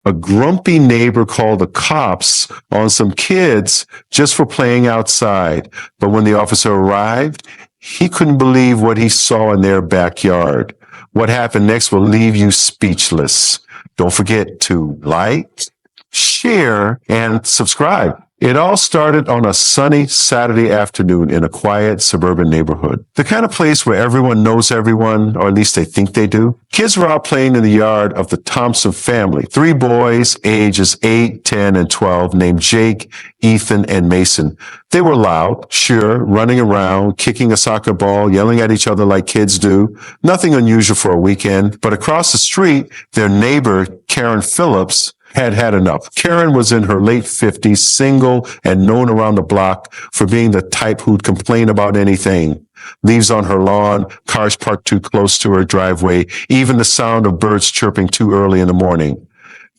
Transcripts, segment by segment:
A grumpy neighbor called the cops on some kids just for playing outside. But when the officer arrived, he couldn't believe what he saw in their backyard. What happened next will leave you speechless. Don't forget to like, share, and subscribe. It all started on a sunny Saturday afternoon in a quiet suburban neighborhood. The kind of place where everyone knows everyone, or at least they think they do. Kids were out playing in the yard of the Thompson family. 3 boys, ages 8, 10, and 12, named Jake, Ethan, and Mason. They were loud, sure, running around, kicking a soccer ball, yelling at each other like kids do. Nothing unusual for a weekend. But across the street, their neighbor, Karen Phillips, had had enough. Karen was in her late 50s, single, and known around the block for being the type who'd complain about anything. Leaves on her lawn, cars parked too close to her driveway, even the sound of birds chirping too early in the morning.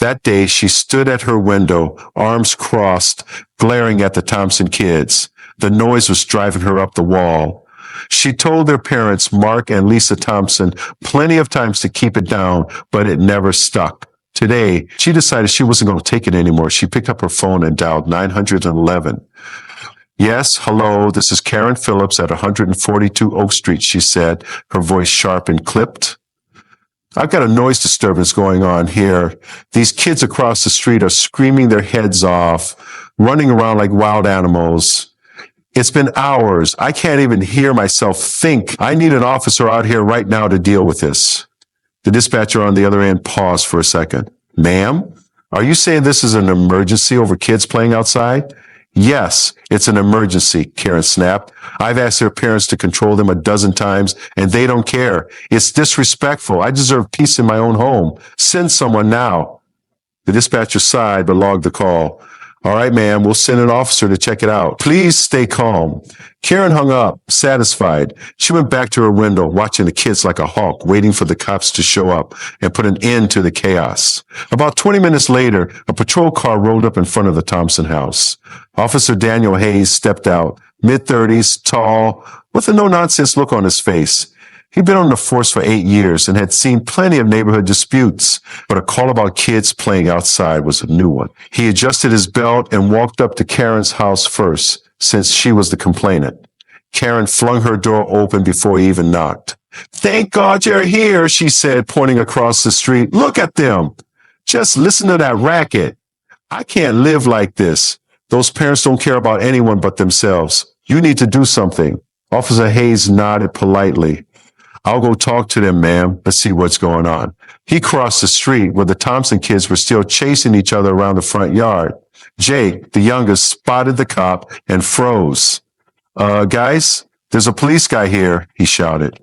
That day, she stood at her window, arms crossed, glaring at the Thompson kids. The noise was driving her up the wall. She told their parents, Mark and Lisa Thompson, plenty of times to keep it down, but it never stuck. Today, she decided she wasn't going to take it anymore. She picked up her phone and dialed 911. Yes, hello, this is Karen Phillips at 142 Oak Street, she said, her voice sharp and clipped. I've got a noise disturbance going on here. These kids across the street are screaming their heads off, running around like wild animals. It's been hours. I can't even hear myself think. I need an officer out here right now to deal with this. The dispatcher on the other end paused for a second. Ma'am, are you saying this is an emergency over kids playing outside? Yes, it's an emergency, Karen snapped. I've asked their parents to control them a dozen times, and they don't care. It's disrespectful. I deserve peace in my own home. Send someone now. The dispatcher sighed but logged the call. All right, ma'am, we'll send an officer to check it out. Please stay calm. Karen hung up, satisfied. She went back to her window, watching the kids like a hawk, waiting for the cops to show up and put an end to the chaos. About 20 minutes later, a patrol car rolled up in front of the Thompson house. Officer Daniel Hayes stepped out, mid-30s, tall, with a no-nonsense look on his face. He'd been on the force for 8 years and had seen plenty of neighborhood disputes, but a call about kids playing outside was a new one. He adjusted his belt and walked up to Karen's house first, since she was the complainant. Karen flung her door open before he even knocked. Thank God you're here, she said, pointing across the street. Look at them. Just listen to that racket. I can't live like this. Those parents don't care about anyone but themselves. You need to do something. Officer Hayes nodded politely. I'll go talk to them, ma'am. Let's see what's going on. He crossed the street where the Thompson kids were still chasing each other around the front yard. Jake, the youngest, spotted the cop and froze. Guys, there's a police guy here, he shouted.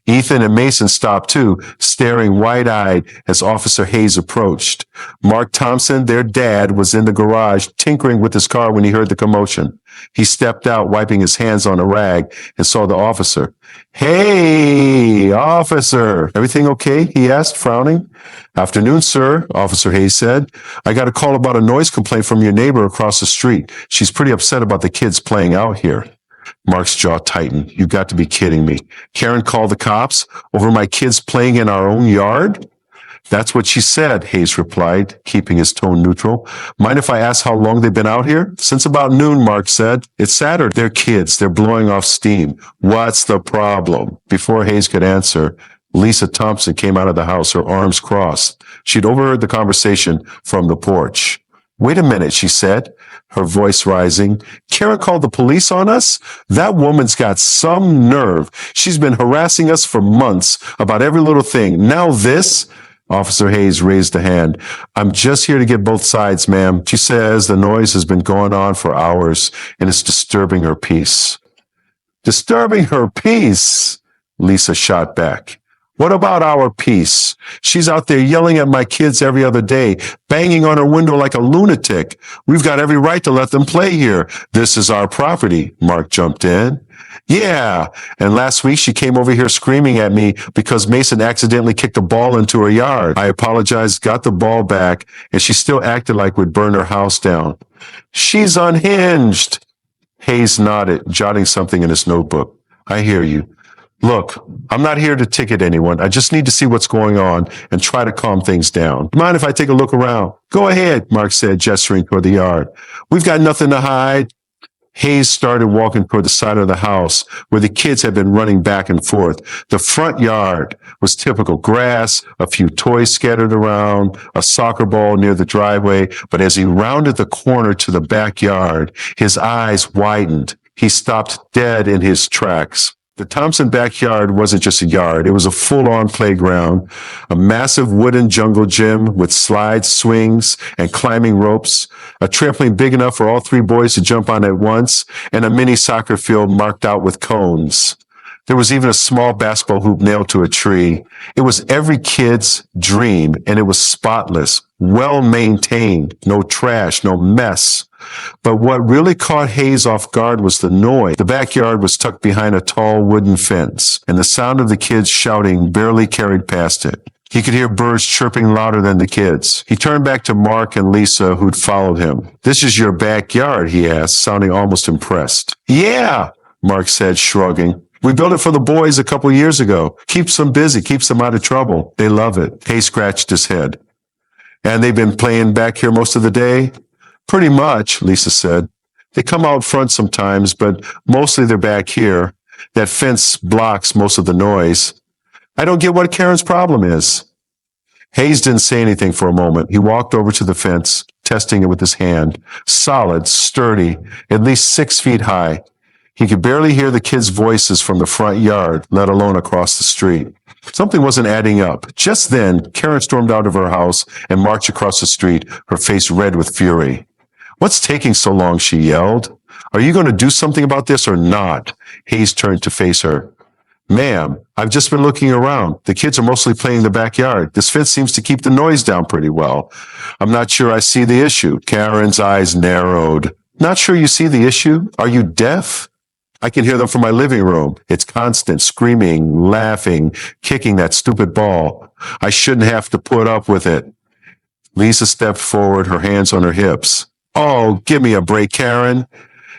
Ethan and Mason stopped too, staring wide-eyed as Officer Hayes approached. Mark Thompson, their dad, was in the garage tinkering with his car when he heard the commotion. He stepped out, wiping his hands on a rag, and saw the officer. Hey, officer, everything okay? He asked, frowning. Afternoon, sir, Officer Hayes said. I got a call about a noise complaint from your neighbor across the street. She's pretty upset about the kids playing out here. Mark's jaw tightened. You got to be kidding me. Karen called the cops over my kids playing in our own yard? That's what she said, Hayes replied, keeping his tone neutral. Mind if I ask how long they've been out here? Since about noon, Mark said. It's Saturday. They're kids. They're blowing off steam. What's the problem? Before Hayes could answer, Lisa Thompson came out of the house, her arms crossed. She'd overheard the conversation from the porch. Wait a minute, she said, her voice rising. Karen called the police on us? That woman's got some nerve. She's been harassing us for months about every little thing. Now this? Officer Hayes raised a hand. I'm just here to get both sides, ma'am. She says the noise has been going on for hours and it's disturbing her peace. Disturbing her peace? Lisa shot back. What about our peace? She's out there yelling at my kids every other day, banging on her window like a lunatic. We've got every right to let them play here. This is our property, Mark jumped in. Yeah, and last week she came over here screaming at me because Mason accidentally kicked a ball into her yard. I apologized, got the ball back, and she still acted like we'd burn her house down. She's unhinged. Hayes nodded, jotting something in his notebook. I hear you. Look, I'm not here to ticket anyone. I just need to see what's going on and try to calm things down. Mind if I take a look around? Go ahead, Mark said, gesturing toward the yard. We've got nothing to hide. Hayes started walking toward the side of the house where the kids had been running back and forth. The front yard was typical grass, a few toys scattered around, a soccer ball near the driveway. But as he rounded the corner to the backyard, his eyes widened. He stopped dead in his tracks. The Thompson backyard wasn't just a yard. It was a full-on playground, a massive wooden jungle gym with slides, swings, and climbing ropes, a trampoline big enough for all three boys to jump on at once, and a mini soccer field marked out with cones. There was even a small basketball hoop nailed to a tree. It was every kid's dream, and it was spotless, well-maintained, no trash, no mess. But what really caught Hayes off guard was the noise. The backyard was tucked behind a tall wooden fence, and the sound of the kids shouting barely carried past it. He could hear birds chirping louder than the kids. He turned back to Mark and Lisa, who'd followed him. "This is your backyard?" he asked, sounding almost impressed. "Yeah," Mark said, shrugging. "We built it for the boys a couple years ago. Keeps them busy, keeps them out of trouble. They love it." Hayes scratched his head. "And they've been playing back here most of the day?" "Pretty much," Lisa said. "They come out front sometimes, but mostly they're back here. That fence blocks most of the noise. I don't get what Karen's problem is." Hayes didn't say anything for a moment. He walked over to the fence, testing it with his hand. Solid, sturdy, at least 6 feet high. He could barely hear the kids' voices from the front yard, let alone across the street. Something wasn't adding up. Just then, Karen stormed out of her house and marched across the street, her face red with fury. "What's taking so long?" she yelled. "Are you going to do something about this or not?" Hayes turned to face her. "Ma'am, I've just been looking around. The kids are mostly playing in the backyard. This fence seems to keep the noise down pretty well. I'm not sure I see the issue." Karen's eyes narrowed. "Not sure you see the issue? Are you deaf?" "I can hear them from my living room. It's constant, screaming, laughing, kicking that stupid ball. I shouldn't have to put up with it." Lisa stepped forward, her hands on her hips. "Oh, give me a break, Karen.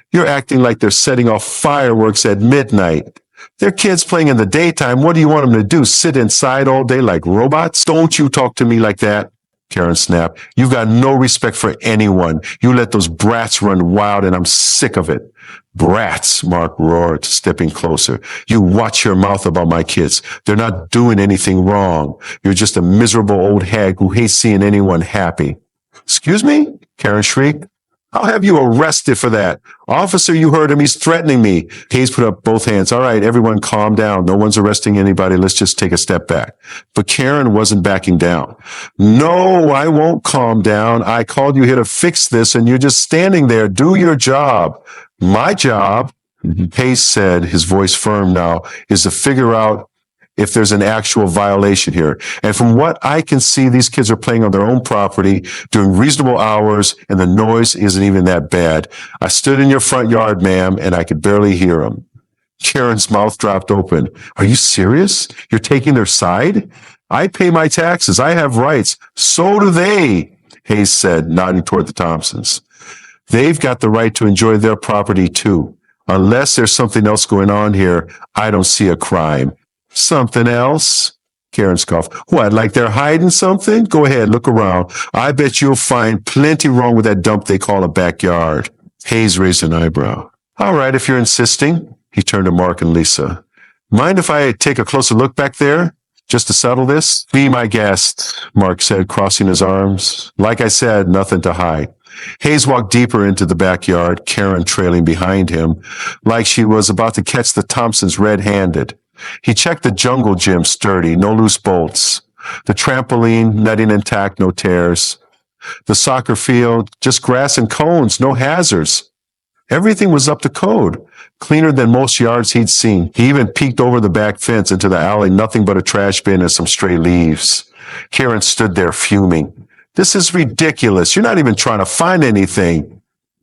You're acting like they're setting off fireworks at midnight. They're kids playing in the daytime. What do you want them to do? Sit inside all day like robots?" "Don't you talk to me like that," Karen snapped. "You've got no respect for anyone. You let those brats run wild, and I'm sick of it." "Brats," Mark roared, stepping closer. "You watch your mouth about my kids. They're not doing anything wrong. You're just a miserable old hag who hates seeing anyone happy." "Excuse me?" Karen shrieked. "I'll have you arrested for that. Officer, you heard him. He's threatening me." Hayes put up both hands. "All right, everyone calm down. No one's arresting anybody. Let's just take a step back." But Karen wasn't backing down. "No, I won't calm down. I called you here to fix this, and you're just standing there. Do your job." "My job," Hayes said, his voice firm now, "is to figure out if there's an actual violation here. And from what I can see, these kids are playing on their own property during reasonable hours, and the noise isn't even that bad. I stood in your front yard, ma'am, and I could barely hear them." Karen's mouth dropped open. "Are you serious? You're taking their side?" "I pay my taxes. I have rights. So do they," Hayes said, nodding toward the Thompsons. "They've got the right to enjoy their property too. Unless there's something else going on here, I don't see a crime." "Something else?" Karen scoffed. "What, like they're hiding something? Go ahead, look around. I bet you'll find plenty wrong with that dump they call a backyard." Hayes raised an eyebrow. "All right, if you're insisting." He turned to Mark and Lisa. "Mind if I take a closer look back there, just to settle this?" "Be my guest," Mark said, crossing his arms. "Like I said, nothing to hide." Hayes walked deeper into the backyard, Karen trailing behind him, like she was about to catch the Thompsons red-handed. He checked the jungle gym sturdy, no loose bolts. The trampoline, netting intact, no tears. The soccer field, just grass and cones, no hazards. Everything was up to code, cleaner than most yards he'd seen. He even peeked over the back fence into the alley, nothing but a trash bin and some stray leaves. Karen stood there fuming. "This is ridiculous. You're not even trying to find anything."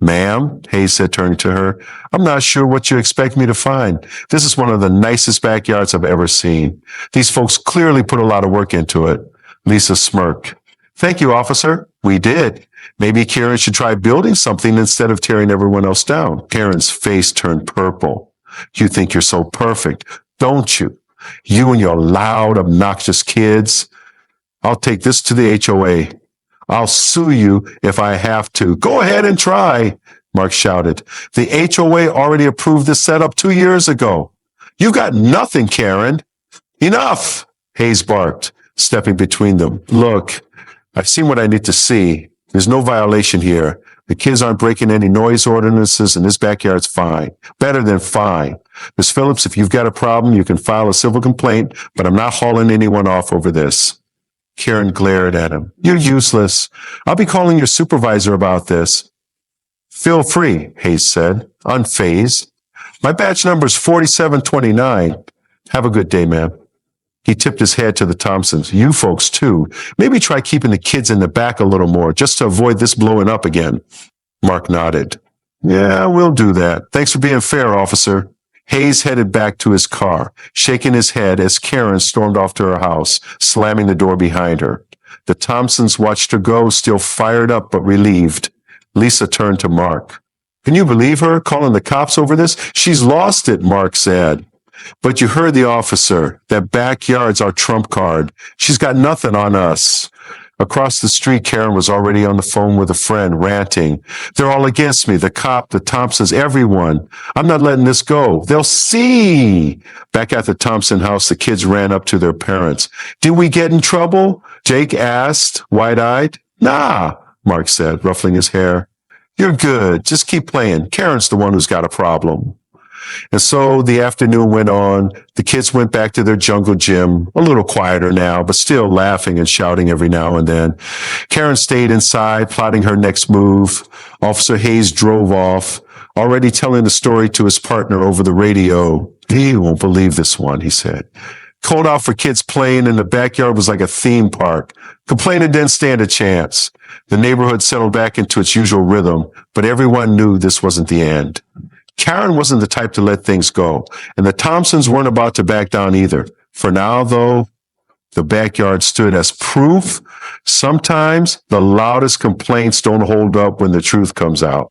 "Ma'am," Hayes said, turning to her, "I'm not sure what you expect me to find. This is one of the nicest backyards I've ever seen. These folks clearly put a lot of work into it." Lisa smirked. "Thank you, officer. We did. Maybe Karen should try building something instead of tearing everyone else down." Karen's face turned purple. "You think you're so perfect. don't you? You and your loud, obnoxious kids. I'll take this to the HOA. I'll sue you if I have to. Go ahead and try, Mark shouted. The HOA already approved this setup 2 years ago. You've got nothing, Karen. Enough, Hayes barked, stepping between them. Look, I've seen what I need to see. There's no violation here. The kids aren't breaking any noise ordinances, and this backyard's fine. Better than fine. Miss Phillips, if you've got a problem, you can file a civil complaint, but I'm not hauling anyone off over this. Karen glared at him. You're useless. I'll be calling your supervisor about this. Feel free, Hayes said, unfazed. My badge number is 4729. Have a good day, ma'am. He tipped his head to the Thompsons. You folks, too. Maybe try keeping the kids in the back a little more, just to avoid this blowing up again. Mark nodded. Yeah, we'll do that. Thanks for being fair, officer. Hayes headed back to his car, shaking his head as Karen stormed off to her house, slamming the door behind her. The Thompsons watched her go, still fired up but relieved. Lisa turned to Mark. Can you believe her, calling the cops over this? She's lost it, Mark said. But you heard the officer. That backyard's our trump card. She's got nothing on us. Across the street, Karen was already on the phone with a friend, ranting. They're all against me. The cop, the Thompsons, everyone. I'm not letting this go. They'll see. Back at the Thompson house, the kids ran up to their parents. Did we get in trouble? Jake asked, wide-eyed. Nah, Mark said, ruffling his hair. You're good. Just keep playing. Karen's the one who's got a problem. And so the afternoon went on. The kids went back to their jungle gym, a little quieter now, but still laughing and shouting every now and then. Karen stayed inside, plotting her next move. Officer Hayes drove off, already telling the story to his partner over the radio. He won't believe this one, he said. Cold out for kids playing in the backyard was like a theme park. Complaining didn't stand a chance. The neighborhood settled back into its usual rhythm, but everyone knew this wasn't the end. Karen wasn't the type to let things go, and the Thompsons weren't about to back down either. For now, though, the backyard stood as proof. Sometimes the loudest complaints don't hold up when the truth comes out.